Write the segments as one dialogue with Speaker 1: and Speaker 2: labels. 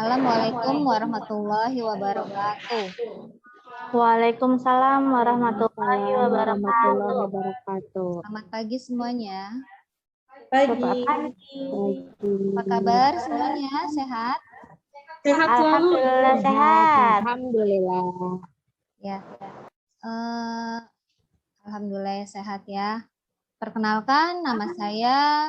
Speaker 1: Assalamualaikum warahmatullahi wabarakatuh.
Speaker 2: Waalaikumsalam warahmatullahi
Speaker 3: Waalaikumsalam warahmatullahi
Speaker 2: wabarakatuh.
Speaker 3: wabarakatuh.
Speaker 1: Selamat pagi semuanya.
Speaker 2: Selamat pagi.
Speaker 1: Apa kabar semuanya? Sehat?
Speaker 4: Sehat selalu.
Speaker 2: Alhamdulillah sehat.
Speaker 3: Alhamdulillah.
Speaker 1: Ya. Alhamdulillah sehat ya. Perkenalkan, nama saya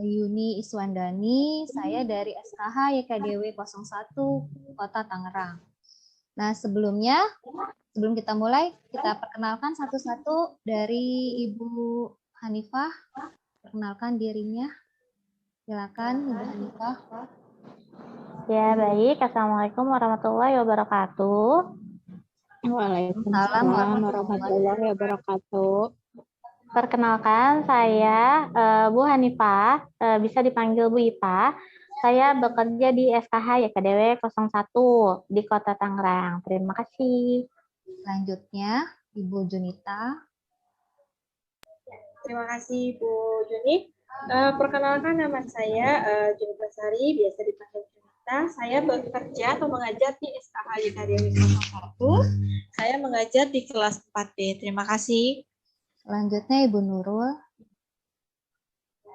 Speaker 1: Yuni Iswandani. Saya dari SKH YKDW 01 Kota Tangerang. Nah, sebelum kita mulai, kita perkenalkan satu-satu dari Ibu Hanifah. Perkenalkan dirinya. Silakan Ibu Hanifah.
Speaker 2: Ya, baik. Assalamualaikum warahmatullahi wabarakatuh.
Speaker 3: Waalaikumsalam warahmatullahi wabarakatuh.
Speaker 2: Perkenalkan, saya Bu Hanifah, bisa dipanggil Bu Ipa. Saya bekerja di SKH YKDW 01 di Kota Tangerang. Terima kasih.
Speaker 1: Selanjutnya, Ibu Junita.
Speaker 4: Terima kasih Bu Juni. Perkenalkan nama saya Junita Sari, biasa dipanggil Junita. Saya bekerja atau mengajar di SKH YKDW 01. Saya mengajar di kelas 4D. Terima kasih.
Speaker 1: Selanjutnya Ibu Nurul.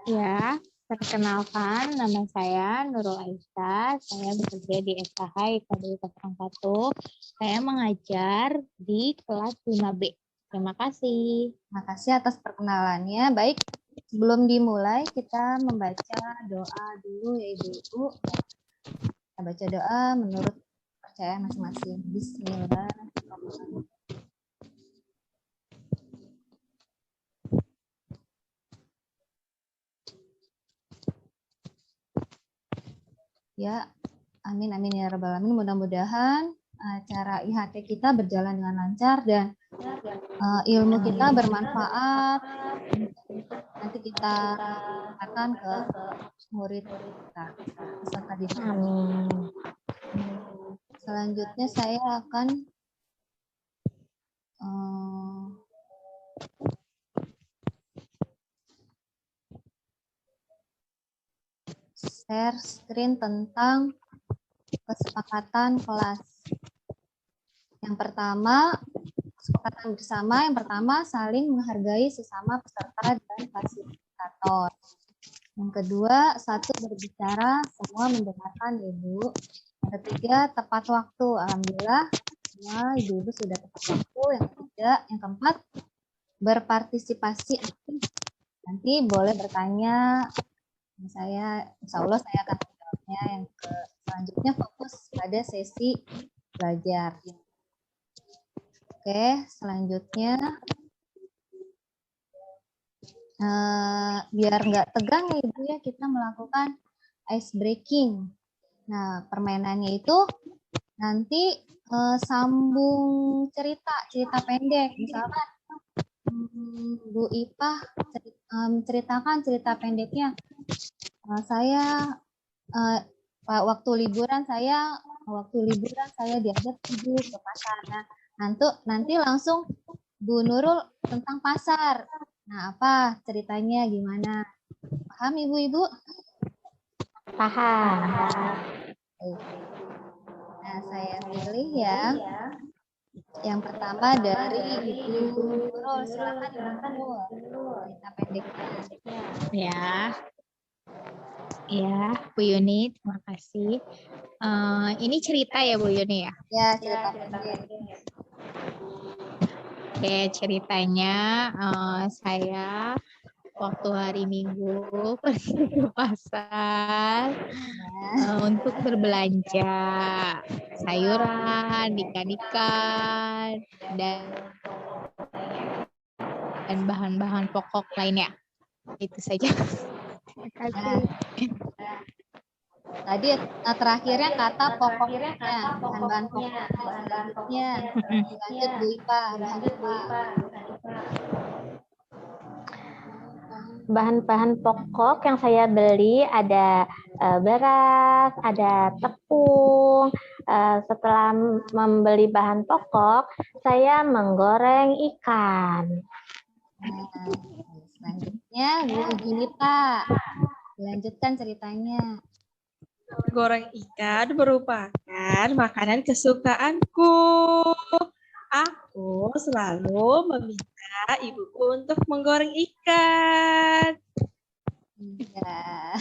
Speaker 3: Ya, perkenalkan nama saya Nurul Aisyah. Saya bekerja di SKH YKDW 01. Saya mengajar di kelas 5B. Terima kasih.
Speaker 1: Terima kasih atas perkenalannya. Baik, sebelum dimulai kita membaca doa dulu ya Ibu-Ibu. Kita baca doa menurut kepercayaan masing-masing. Bismillahirrahmanirrahim. Ya, amin amin ya rabbal alamin. Mudah-mudahan acara IHT kita berjalan dengan lancar dan ilmu kita bermanfaat. Nanti kita akan ke murid kita. Peserta didik.
Speaker 2: Amin.
Speaker 1: Selanjutnya saya akan share screen tentang kesepakatan kelas. Yang pertama, kesepakatan bersama. Yang pertama, saling menghargai sesama peserta dan fasilitator. Yang kedua, satu berbicara, semua mendengarkan Ibu. Yang ketiga, tepat waktu. Alhamdulillah, semua Ibu-Ibu sudah tepat waktu. Yang ketiga, yang keempat, berpartisipasi aktif. Nanti boleh bertanya. Saya, insya Allah saya akan menjawabnya. Yang selanjutnya fokus pada sesi belajar. Oke, selanjutnya biar nggak tegang ya Ibu ya, kita melakukan ice breaking. Nah, permainannya itu nanti sambung cerita pendek. Misalkan Bu Ipah menceritakan cerita pendeknya. Saya waktu liburan saya diajak Ibu ke pasar. Nah, nanti langsung Bu Nurul tentang pasar. Nah, apa ceritanya gimana? Paham Ibu-Ibu?
Speaker 2: Paham.
Speaker 1: Nah, saya pilih yang pertama dari Ibu Nurul. Silakan Ibu Nurul. Cerita pendeknya.
Speaker 3: Ya, Bu Yuni, terima kasih. Ini cerita ya Bu Yuni ya?
Speaker 1: Ya, cerita pendek.
Speaker 3: Oke, ceritanya saya waktu hari Minggu pergi ke pasar untuk berbelanja sayuran, ikan-ikan, dan bahan-bahan pokok lainnya. Itu saja. Terima kasih.
Speaker 1: Tadi terakhirnya kata pokoknya, bahan-bahan pokoknya. Selanjutnya, lanjut Bu Ipa.
Speaker 2: Bahan-bahan pokok yang saya beli ada beras, ada tepung. Setelah membeli bahan pokok, saya menggoreng ikan.
Speaker 1: Nah, selanjutnya Bu Junita. Dilanjutkan ceritanya.
Speaker 4: Goreng ikan merupakan makanan kesukaanku. Aku selalu meminta ibuku untuk menggoreng ikan.
Speaker 1: Ya.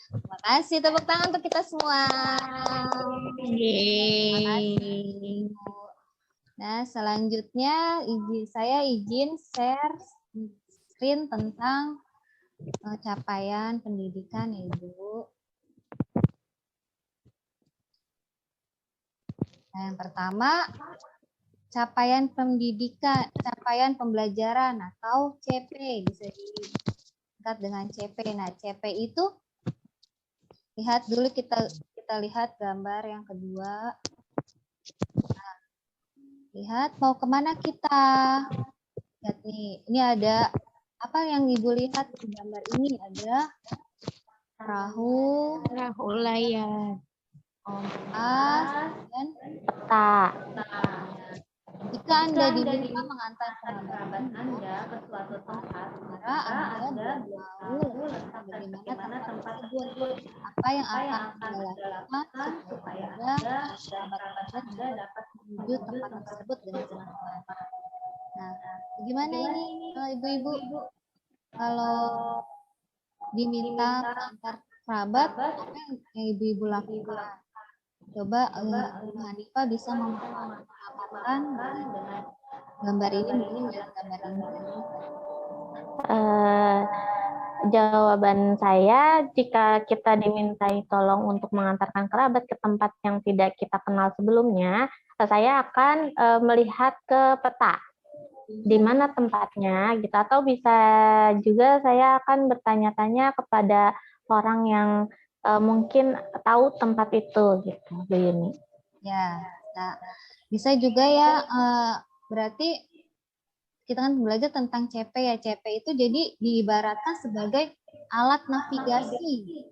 Speaker 1: Terima kasih, tepuk tangan untuk kita semua. Terima kasih. Nah, selanjutnya saya izin share screen tentang capaian pendidikan ya Ibu. Nah, yang pertama capaian pendidikan, capaian pembelajaran atau CP, bisa disingkat dengan CP. Nah, CP itu lihat dulu, kita lihat gambar yang kedua. Nah, lihat mau kemana kita? Lihat nih, ini ada apa yang Ibu lihat di gambar ini? Ada perahu,
Speaker 3: layar.
Speaker 1: kompas, dan
Speaker 2: Peta.
Speaker 1: jika Anda diminta mengantar kerabat Anda ke suatu tempat, maka Anda beritahu bagaimana tempat tersebut, apa yang akan Anda lakukan supaya kerabat Anda dapat menuju tempat tersebut dengan selamat. Nah, bagaimana ini Ibu-ibu? Kalau diminta mengantar kerabat, apa yang Ibu-ibu lakukan? Coba Ibu Hanifah bisa memaparkan dengan gambar ini, mungkin dalam gambar ini.
Speaker 2: Jawaban saya, jika kita dimintai tolong untuk mengantarkan kerabat ke tempat yang tidak kita kenal sebelumnya, saya akan melihat ke peta di mana tempatnya gitu, atau bisa juga saya akan bertanya-tanya kepada orang yang mungkin tahu tempat itu gitu, Bu Yuni.
Speaker 1: Ya, nah, bisa juga ya, berarti kita kan belajar tentang CP ya. CP itu jadi diibaratkan sebagai alat navigasi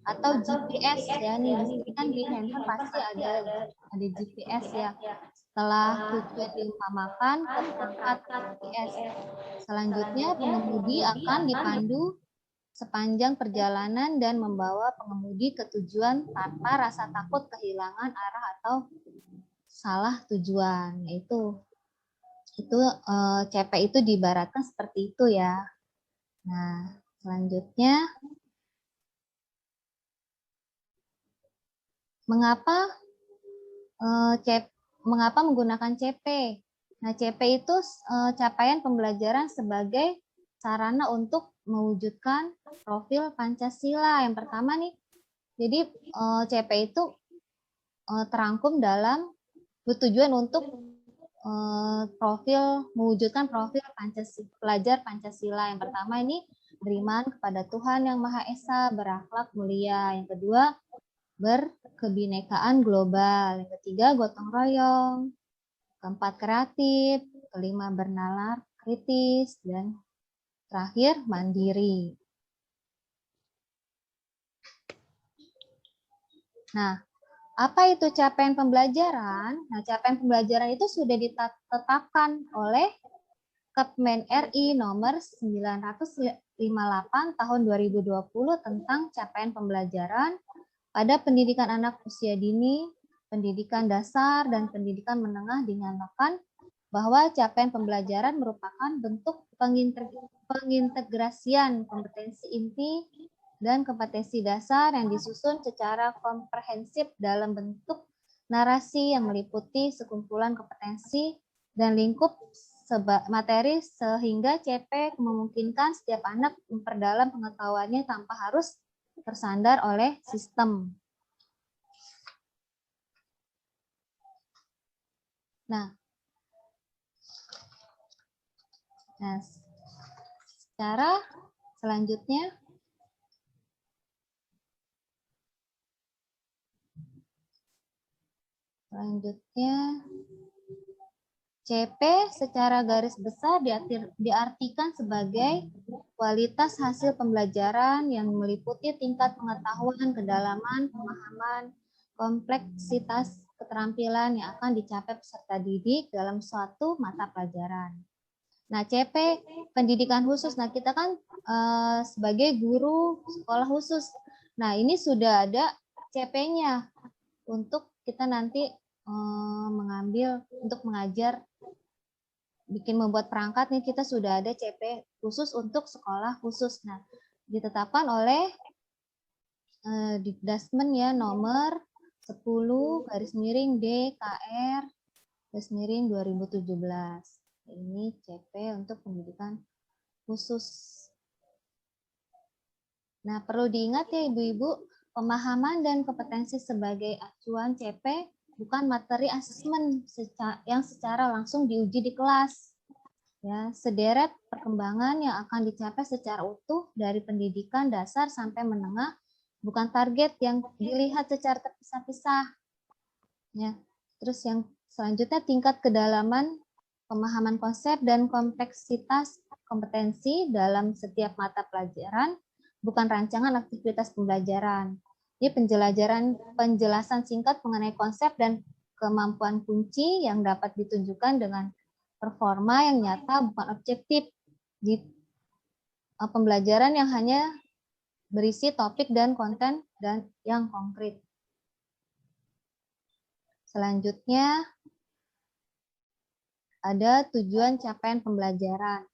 Speaker 1: atau GPS ya. Nih di sini kan di handphone pasti ada GPS ya. Setelah tujuan diumpamakan ke tempat GPS. Selanjutnya pengemudi akan dipandu sepanjang perjalanan dan membawa pengemudi ke tujuan tanpa rasa takut kehilangan arah atau salah tujuan. Yaitu CP itu diibaratkan seperti itu ya. Nah, selanjutnya mengapa menggunakan CP? Nah, CP itu capaian pembelajaran sebagai sarana untuk mewujudkan profil Pancasila. Yang pertama nih, jadi CP itu terangkum dalam bertujuan untuk mewujudkan profil Pancasila, pelajar Pancasila. Yang pertama ini beriman kepada Tuhan Yang Maha Esa, berakhlak mulia. Yang kedua, berkebinekaan global. Yang ketiga, gotong royong. Keempat, kreatif. Kelima, bernalar kritis. Dan terakhir, mandiri. Nah, apa itu capaian pembelajaran? Nah, capaian pembelajaran itu sudah ditetapkan oleh Kepmen RI nomor 958 tahun 2020 tentang capaian pembelajaran pada pendidikan anak usia dini, pendidikan dasar, dan pendidikan menengah, dinyatakan bahwa capaian pembelajaran merupakan bentuk pengintegrasian kompetensi inti dan kompetensi dasar yang disusun secara komprehensif dalam bentuk narasi yang meliputi sekumpulan kompetensi dan lingkup materi, sehingga CP memungkinkan setiap anak memperdalam pengetahuannya tanpa harus tersandar oleh sistem. Nah, secara selanjutnya CP secara garis besar diartikan sebagai kualitas hasil pembelajaran yang meliputi tingkat pengetahuan, kedalaman, pemahaman, kompleksitas keterampilan yang akan dicapai peserta didik dalam suatu mata pelajaran. Nah, CP pendidikan khusus. Nah, kita kan sebagai guru sekolah khusus. Nah, ini sudah ada CP-nya untuk kita nanti mengambil untuk mengajar membuat perangkat nih, kita sudah ada CP khusus untuk sekolah khusus. Nah, ditetapkan oleh Dikdasmen ya nomor 10 garis miring DKR garis miring 2017. Ini CP untuk pendidikan khusus. Nah, perlu diingat ya Ibu-Ibu, pemahaman dan kompetensi sebagai acuan CP bukan materi asesmen yang secara langsung diuji di kelas. Ya, sederet perkembangan yang akan dicapai secara utuh dari pendidikan dasar sampai menengah, bukan target yang dilihat secara terpisah-pisah. Ya, terus yang selanjutnya tingkat kedalaman pemahaman konsep dan kompleksitas kompetensi dalam setiap mata pelajaran, bukan rancangan aktivitas pembelajaran. Jadi penjelasan singkat mengenai konsep dan kemampuan kunci yang dapat ditunjukkan dengan performa yang nyata, bukan objektif. Di pembelajaran yang hanya berisi topik dan konten dan yang konkret. Selanjutnya ada tujuan capaian pembelajaran.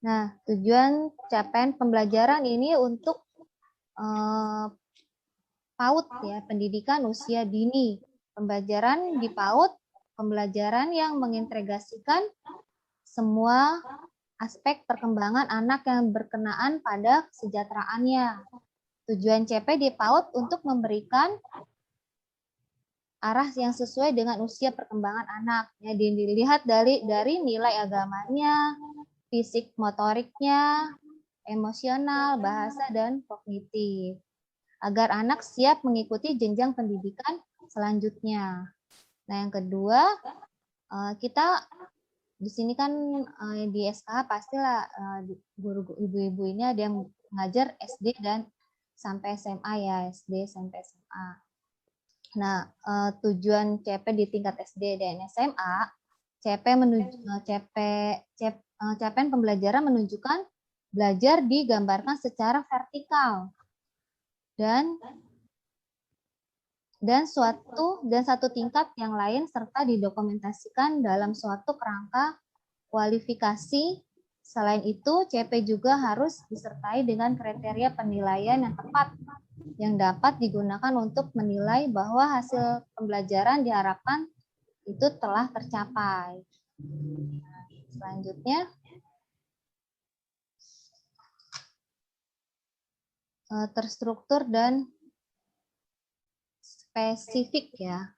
Speaker 1: Nah, tujuan capaian pembelajaran ini untuk PAUD ya, pendidikan usia dini. Pembelajaran di PAUD, pembelajaran yang mengintegrasikan semua aspek perkembangan anak yang berkenaan pada kesejahteraannya. Tujuan CP di PAUD untuk memberikan arah yang sesuai dengan usia perkembangan anak. Ya, dilihat dari nilai agamanya, fisik motoriknya, emosional, bahasa, dan kognitif. Agar anak siap mengikuti jenjang pendidikan selanjutnya. Nah, yang kedua, kita di sini kan di SKH pastilah guru ibu-ibu ini ada yang mengajar SD dan sampai SMA ya, SD sampai SMA. Nah, tujuan CP di tingkat SD dan SMA, capaian pembelajaran menunjukkan belajar digambarkan secara vertikal dan satu tingkat yang lain serta didokumentasikan dalam suatu kerangka kualifikasi. Selain itu, CP juga harus disertai dengan kriteria penilaian yang tepat yang dapat digunakan untuk menilai bahwa hasil pembelajaran diharapkan itu telah tercapai. Selanjutnya, terstruktur dan spesifik ya.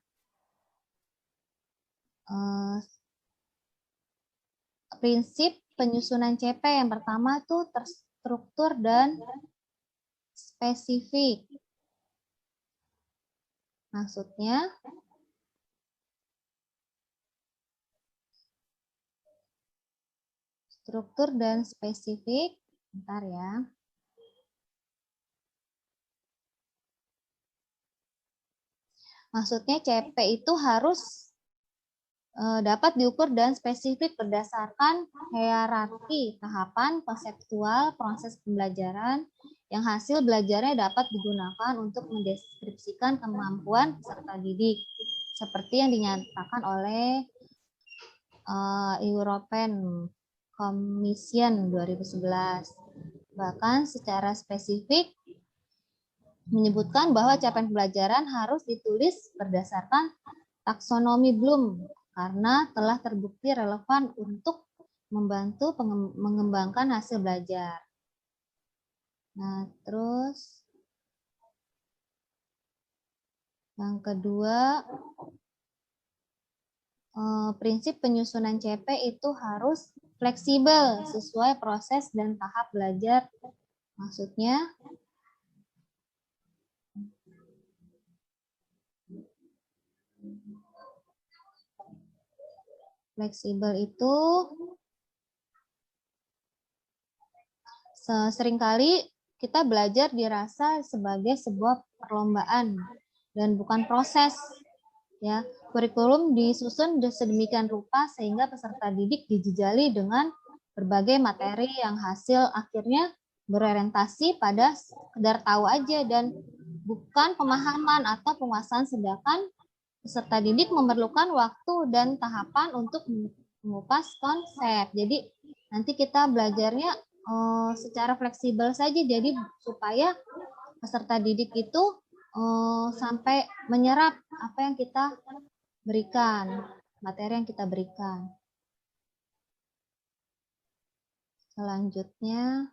Speaker 1: Prinsip penyusunan CP yang pertama itu terstruktur dan spesifik. Maksudnya, struktur dan spesifik, bentar ya. Maksudnya CP itu harus dapat diukur dan spesifik berdasarkan hierarki tahapan konseptual proses pembelajaran yang hasil belajarnya dapat digunakan untuk mendeskripsikan kemampuan peserta didik seperti yang dinyatakan oleh European Commission 2011. Bahkan secara spesifik menyebutkan bahwa capaian pembelajaran harus ditulis berdasarkan taksonomi Bloom karena telah terbukti relevan untuk membantu mengembangkan hasil belajar. Nah, terus yang kedua, prinsip penyusunan CP itu harus fleksibel sesuai proses dan tahap belajar. Maksudnya, fleksibel itu seringkali kita belajar dirasa sebagai sebuah perlombaan dan bukan proses. Ya, kurikulum disusun sedemikian rupa sehingga peserta didik dijejali dengan berbagai materi yang hasil akhirnya berorientasi pada sekedar tahu aja dan bukan pemahaman atau penguasaan, sedangkan peserta didik memerlukan waktu dan tahapan untuk mengupas konsep. Jadi nanti kita belajarnya secara fleksibel saja, jadi supaya peserta didik itu sampai menyerap apa yang kita berikan, materi yang kita berikan. Selanjutnya,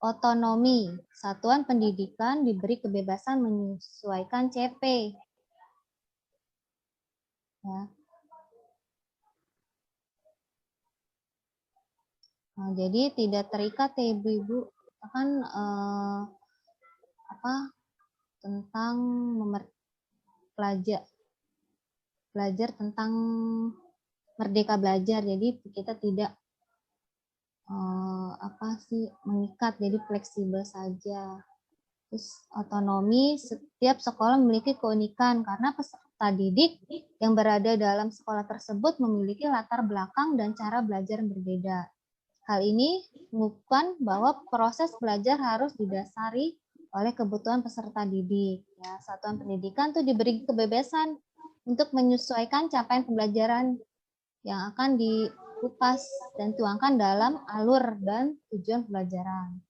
Speaker 1: otonomi. Satuan pendidikan diberi kebebasan menyesuaikan CP. Ya. Nah, jadi tidak terikat ya Ibu-Ibu. Kan tentang belajar tentang merdeka belajar. Jadi kita tidak mengikat, jadi fleksibel saja. Terus otonomi, setiap sekolah memiliki keunikan karena peserta didik yang berada dalam sekolah tersebut memiliki latar belakang dan cara belajar yang berbeda. Hal ini menunjukkan bahwa proses belajar harus didasari oleh kebutuhan peserta didik. Ya, satuan pendidikan tuh diberi kebebasan untuk menyesuaikan capaian pembelajaran yang akan dikupas dan tuangkan dalam alur dan tujuan pembelajaran.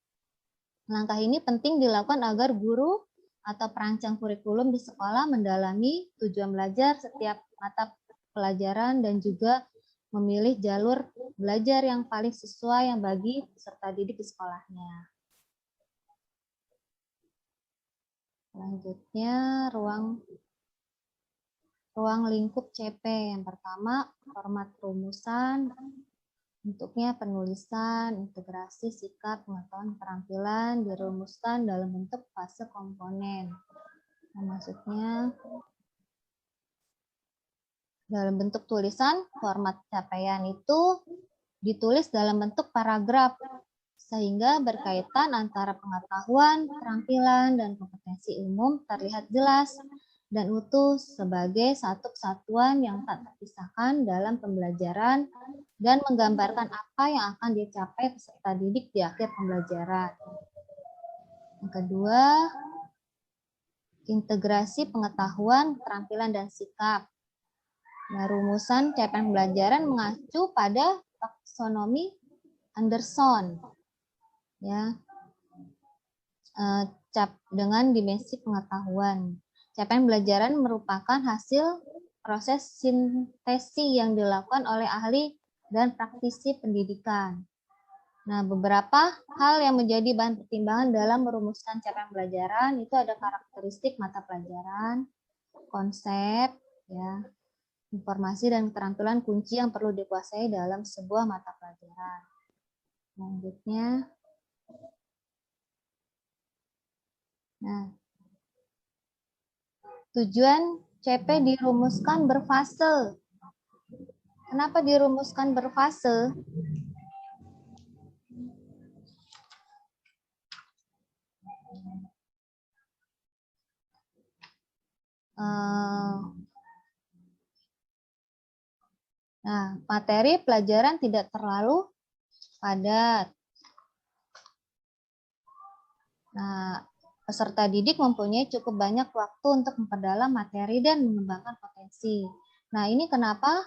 Speaker 1: Langkah ini penting dilakukan agar guru atau perancang kurikulum di sekolah mendalami tujuan belajar setiap mata pelajaran dan juga memilih jalur belajar yang paling sesuai yang bagi peserta didik di sekolahnya. Selanjutnya, ruang lingkup CP. Yang pertama, format rumusan, bentuknya penulisan, integrasi, sikap, pengetahuan, keterampilan dirumuskan dalam bentuk fase komponen. Nah, maksudnya dalam bentuk tulisan, format capaian itu ditulis dalam bentuk paragraf, sehingga berkaitan antara pengetahuan, keterampilan, dan kompetensi umum terlihat jelas dan utuh sebagai satu kesatuan yang tak terpisahkan dalam pembelajaran dan menggambarkan apa yang akan dicapai peserta didik di akhir pembelajaran. Yang kedua, integrasi pengetahuan, keterampilan, dan sikap. Nah, rumusan capaian pembelajaran mengacu pada taksonomi Anderson, ya, dengan dimensi pengetahuan. Capaian pembelajaran merupakan hasil proses sintesi yang dilakukan oleh ahli dan praktisi pendidikan. Nah, beberapa hal yang menjadi bahan pertimbangan dalam merumuskan capaian pembelajaran itu ada karakteristik mata pelajaran, konsep, ya, informasi dan keterampilan kunci yang perlu dikuasai dalam sebuah mata pelajaran. Selanjutnya, nah, tujuan CP dirumuskan berfase. Kenapa dirumuskan berfase? Nah, materi pelajaran tidak terlalu padat. Nah, peserta didik mempunyai cukup banyak waktu untuk memperdalam materi dan mengembangkan potensi. Nah, ini kenapa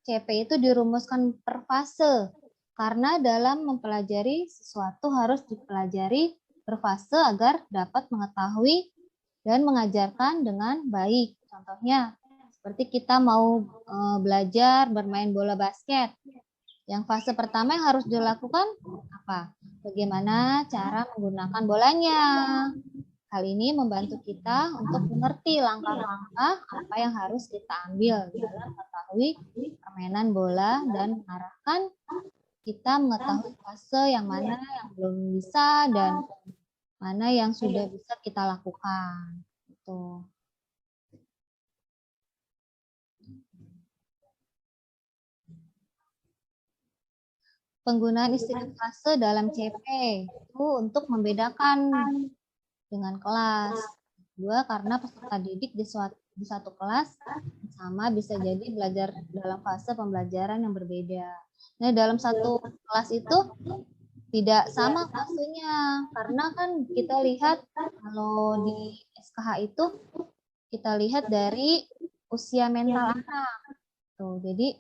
Speaker 1: CP itu dirumuskan per fase. Karena dalam mempelajari sesuatu harus dipelajari per fase agar dapat mengetahui dan mengajarkan dengan baik. Contohnya, seperti kita mau belajar bermain bola basket. Yang fase pertama yang harus dilakukan apa? Bagaimana cara menggunakan bolanya. Hal ini membantu kita untuk mengerti langkah-langkah apa yang harus kita ambil dalam mengetahui permainan bola dan mengarahkan kita mengetahui fase yang mana yang belum bisa dan mana yang sudah bisa kita lakukan. Gitu. Penggunaan istilah fase dalam CP itu untuk membedakan dengan kelas. Dua, karena peserta didik di satu kelas sama bisa jadi belajar dalam fase pembelajaran yang berbeda. Nah, dalam satu kelas itu tidak sama fasenya, karena kan kita lihat kalau di SKH itu kita lihat dari usia mental anak. Tuh, jadi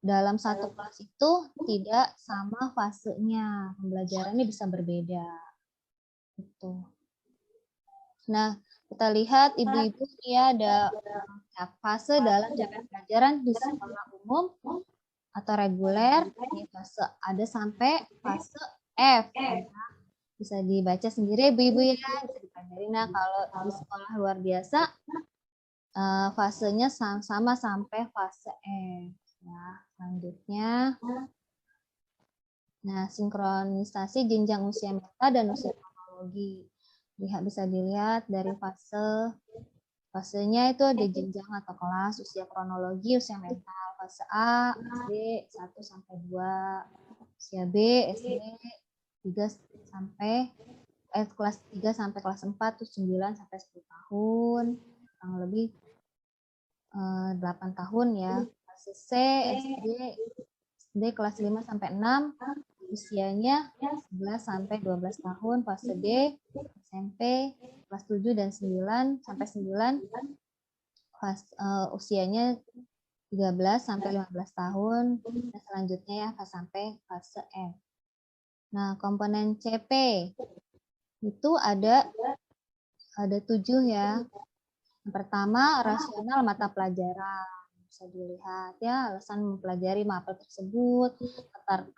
Speaker 1: dalam satu kelas itu tidak sama fasenya, pembelajarannya bisa berbeda. Gitu. Nah, kita lihat ibu-ibu ya ada fase dalam capaian pelajaran di sekolah umum atau reguler, ini fase ada sampai fase F. Bisa dibaca sendiri ibu-ibu ya, bisa dipelajari. Nah, kalau di sekolah luar biasa, fasenya sama sampai fase F. Ya, selanjutnya, nah sinkronisasi jenjang usia meta dan usia kronologi. Bisa dilihat dari fasenya itu ada jenjang atau kelas, usia kronologi, usia mental. Fase A, SD 1 sampai 2, usia B, SD 3 sampai kelas 3 sampai kelas 4 terus 9 sampai 10 tahun, kurang lebih 8 tahun ya. Fase C, SD kelas 5 sampai 6, usianya 11 sampai 12 tahun. Fase D, SMP kelas 7 dan 9 sampai 9, usianya 13 sampai 15 tahun. Dan selanjutnya ya sampai fase F. Nah, komponen CP itu ada 7 ya. Yang pertama, rasional mata pelajaran. Bisa dilihat ya, alasan mempelajari mapel tersebut,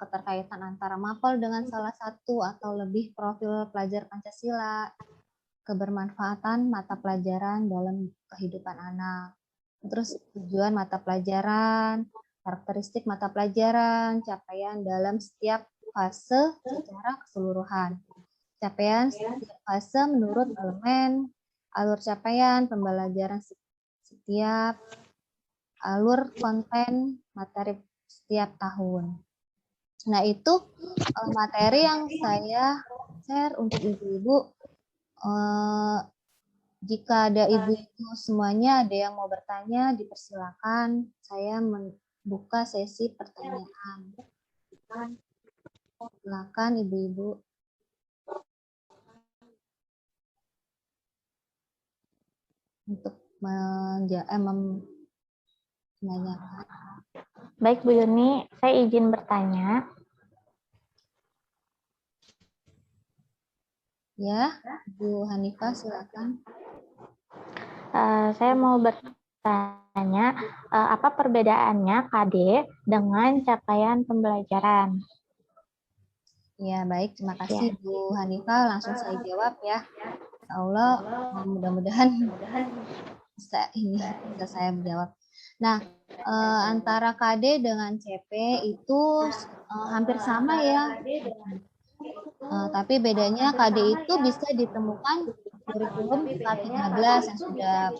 Speaker 1: keterkaitan antara mapel dengan salah satu atau lebih profil pelajar Pancasila, kebermanfaatan mata pelajaran dalam kehidupan anak. Terus tujuan mata pelajaran, karakteristik mata pelajaran, capaian dalam setiap fase secara keseluruhan. Capaian setiap fase menurut elemen, alur capaian, pembelajaran setiap, alur konten, materi setiap tahun. Nah, itu materi yang saya share untuk ibu-ibu. Jika ada ibu-ibu semuanya ada yang mau bertanya, dipersilakan. Saya membuka sesi pertanyaan. Silakan ibu-ibu. Untuk menanyakan.
Speaker 2: Baik Bu Yuni, saya izin bertanya.
Speaker 1: Ya, Bu Hanifah silakan.
Speaker 2: Saya mau bertanya, apa perbedaannya KD dengan capaian pembelajaran?
Speaker 1: Ya, baik. Terima kasih Bu Hanifah. Langsung saya jawab ya. Insya Allah, mudah-mudahan bisa saya menjawab. Nah, antara KD dengan CP itu hampir sama ya. Tapi bedanya KD itu bisa ditemukan kurikulum K13 yang sudah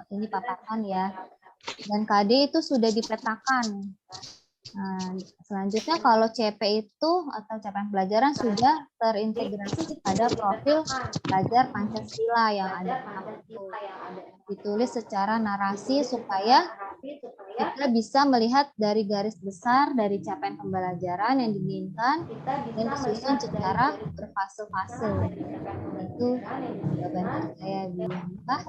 Speaker 1: ini paparan ya. Dan KD itu sudah dipetakan. Nah, selanjutnya kalau CP itu atau capaian pelajaran sudah terintegrasi pada profil pelajar Pancasila yang ada ditulis secara narasi supaya kita bisa melihat dari garis besar dari capaian pembelajaran yang diinginkan dan disusun secara berfase-fase. Itu jawaban dari saya, Bu Hanifah.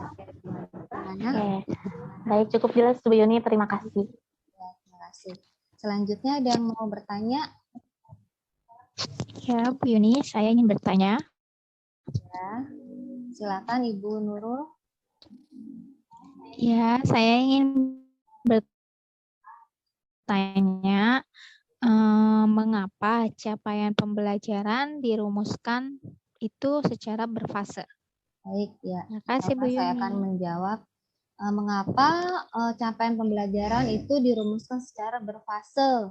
Speaker 2: Baik, cukup jelas Bu Yuni, terima kasih.
Speaker 1: Ya, terima kasih. Selanjutnya ada yang mau bertanya?
Speaker 3: Ya, Bu Yuni, saya ingin bertanya.
Speaker 1: Ya, silakan Ibu Nurul.
Speaker 3: Ya, saya ingin bertanya mengapa capaian pembelajaran dirumuskan itu secara berfase.
Speaker 1: Baik, ya.
Speaker 3: Terima kasih, Bu Yuni.
Speaker 1: Saya akan menjawab mengapa capaian pembelajaran itu dirumuskan secara berfase.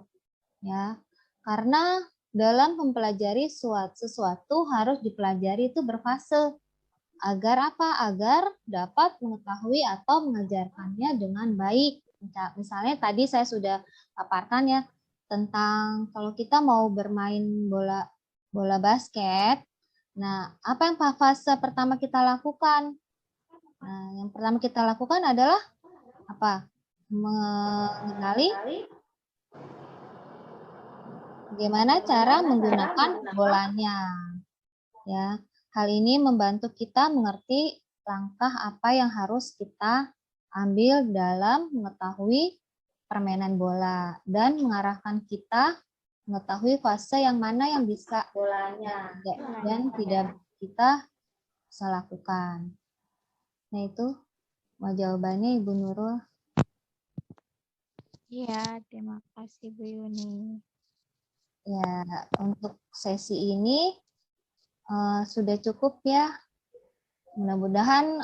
Speaker 1: Ya, karena dalam mempelajari sesuatu harus dipelajari itu berfase. Agar apa? Agar dapat mengetahui atau mengajarkannya dengan baik. Misalnya tadi saya sudah paparkan ya tentang kalau kita mau bermain bola basket. Nah, apa yang fase pertama kita lakukan? Nah, yang pertama kita lakukan adalah apa? Mengenali bagaimana cara menggunakan bolanya. Ya, hal ini membantu kita mengerti langkah apa yang harus kita ambil dalam mengetahui permainan bola dan mengarahkan kita mengetahui fase yang mana yang bisa bolanya dan tidak kita bisa lakukan. Nah, itu mau jawabannya Ibu Nurul.
Speaker 3: Iya, terima kasih Bu Yuni.
Speaker 1: Ya, untuk sesi ini sudah cukup ya. Mudah-mudahan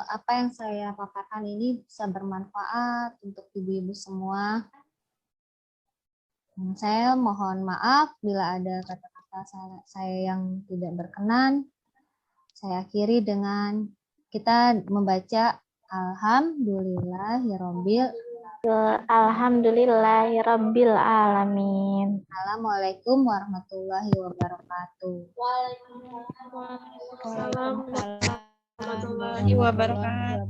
Speaker 1: apa yang saya paparkan ini bisa bermanfaat untuk ibu-ibu semua. Saya mohon maaf bila ada kata-kata saya yang tidak berkenan. Saya akhiri dengan kita membaca Alhamdulillahirabbil
Speaker 2: Alhamdulillahirabbil alamin.
Speaker 1: Assalamualaikum warahmatullahi wabarakatuh.
Speaker 4: Waalaikumsalam
Speaker 3: Waalaikumsalam
Speaker 4: warahmatullahi wabarakatuh.